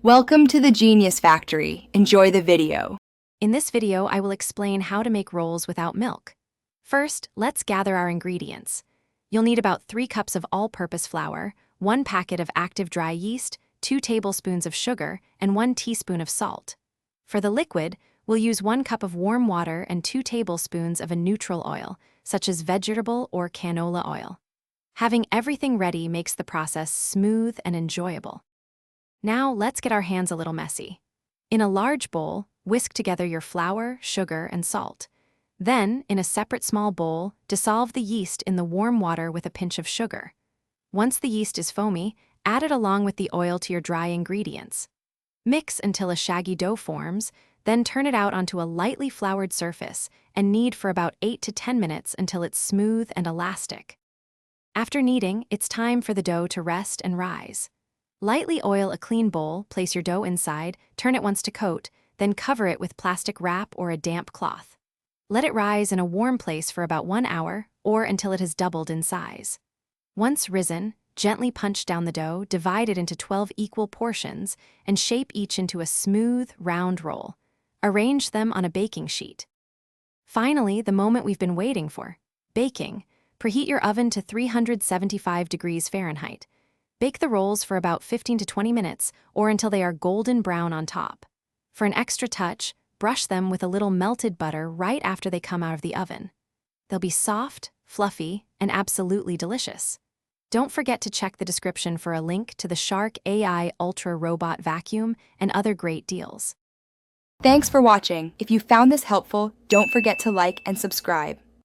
Welcome to the Genius Factory. Enjoy the video. In this video, I will explain how to make rolls without milk. First, let's gather our ingredients. You'll need about 3 cups of all-purpose flour, 1 packet of active dry yeast, 2 tablespoons of sugar, and 1 teaspoon of salt. For the liquid, we'll use 1 cup of warm water and 2 tablespoons of a neutral oil, such as vegetable or canola oil. Having everything ready makes the process smooth and enjoyable. Now, let's get our hands a little messy. In a large bowl, whisk together your flour, sugar, and salt. Then, in a separate small bowl, dissolve the yeast in the warm water with a pinch of sugar. Once the yeast is foamy, add it along with the oil to your dry ingredients. Mix until a shaggy dough forms, then turn it out onto a lightly floured surface and knead for about 8 to 10 minutes until it's smooth and elastic. After kneading, it's time for the dough to rest and rise. Lightly oil a clean bowl, place your dough inside, turn it once to coat, then cover it with plastic wrap or a damp cloth. Let it rise in a warm place for about 1 hour or until it has doubled in size. Once risen, gently punch down the dough, divide it into 12 equal portions, and shape each into a smooth, round roll. Arrange them on a baking sheet. Finally, the moment we've been waiting for, baking. Preheat your oven to 375 degrees Fahrenheit. Bake the rolls for about 15 to 20 minutes or until they are golden brown on top. For an extra touch, brush them with a little melted butter right after they come out of the oven. They'll be soft, fluffy, and absolutely delicious. Don't forget to check the description for a link to the Shark AI Ultra Robot Vacuum and other great deals. Thanks for watching. If you found this helpful, don't forget to like and subscribe.